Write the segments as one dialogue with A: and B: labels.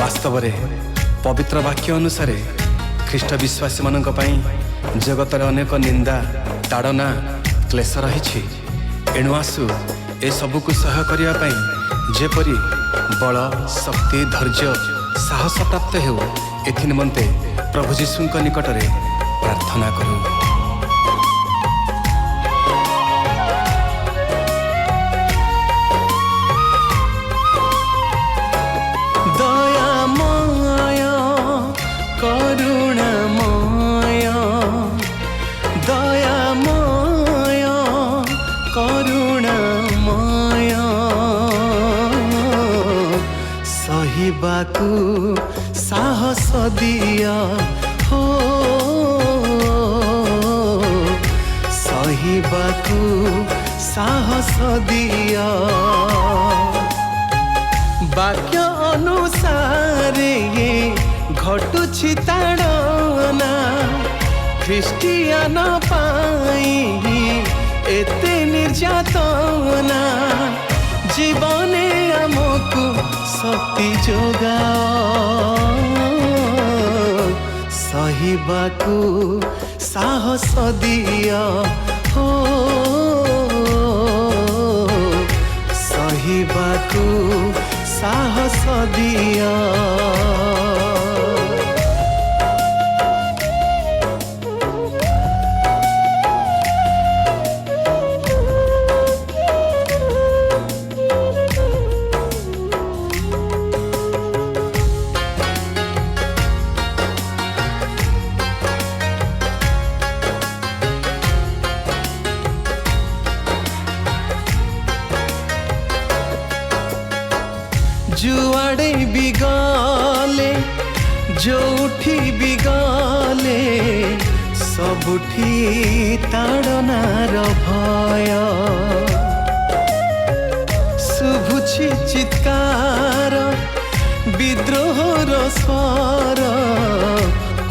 A: वास्तव पवित्र वाक्य अनुसार ख्रीष्ट विश्वासी मानक पई जगत अनेक निंदा ताड़ना क्लेश रही। एणु आसु ए सबुक सह करने जेपरी बल शक्ति धैर्य साहस प्राप्त हो एथि निमंते प्रभु जीशु निकट में प्रार्थना करूँ।
B: सहिबाकु साहस दिया हो, सहिबाकु साहस दिया। वाक्य अनुसार घटुछि ताड़ना ख्रिस्टियान पाई एते निर्यातना। जीवने आमको शक्ति जोगा सहिबाकु साहस दिया हो, सहिबाकु साहस दिया। जुआड़े भी गले जोठी भी गले सबुठी ताड़नार भय। शुभुछि चित्कार विद्रोहर स्वर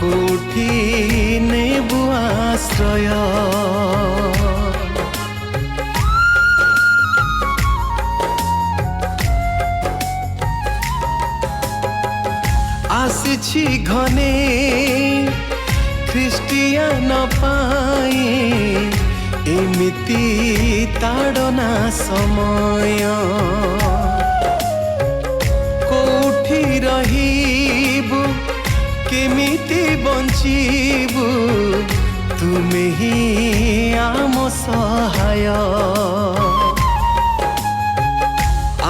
B: कोठी नेबु आश्रय। आसिछि घने ख्रिस्टियान पाई एमिति ताड़ना समय। कोठी रहिबु केमिति बंचिबु तुमे ही आम सहाय।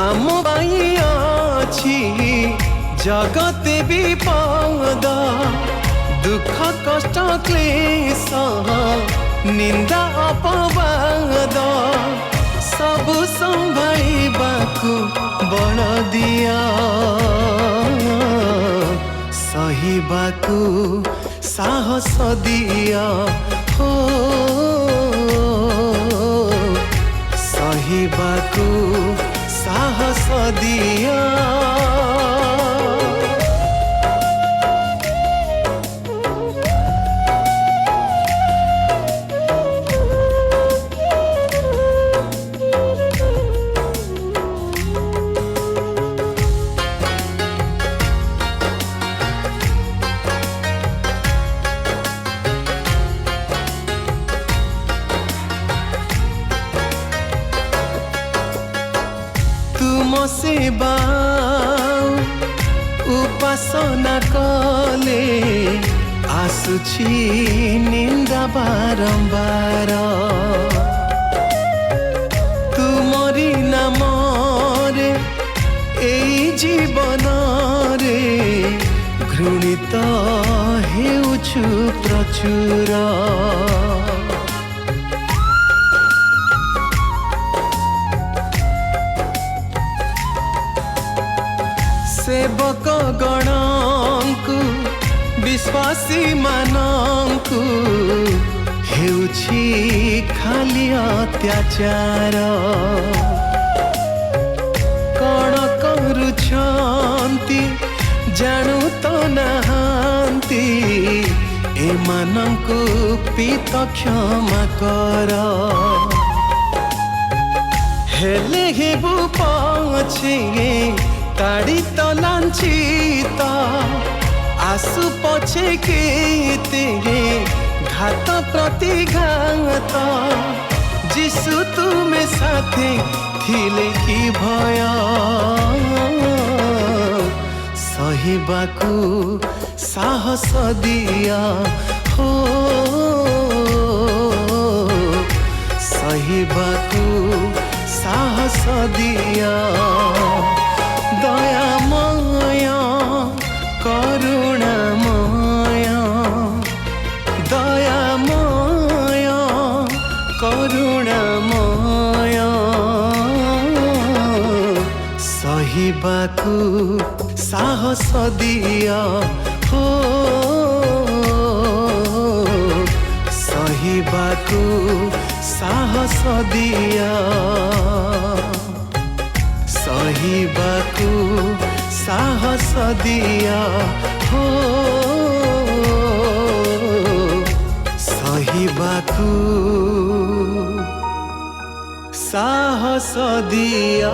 B: आम बाई अछि जगते विपद दुख कष्ट क्लेश निंदा अपवाद सबु संभाळिबाकु बल दिया। सहिबाकु साहस दिया हो, सहिबाकु साहस दिया। तुम सेवा उपासना कले आसुछि निंदा बारंबार। तुमरी नाम रे एई जीवन रे घृणित हेउछु प्रचुर। सेवक गणंकु विश्वासी मानंकु हेउछि खाली अत्याचार। कण करुछंती जानू तो नहांती एमानंकु पित क्षमा कर। हेले हेबु पछे ताड़ी तो लांछन जीत आसु पछे के तेरे घात प्रतिघात जिसु तुमे साथे थिले कि भय सहिबाकू साहस दिया हो सहिबाकू साहस दिया दयामय करुणामय दयामय करुणामय सहिबाकू साहस दिया हो सहिबाकू साहस दिया सहिबाकू साहस दिया हो सहिबाकू साहस दिया।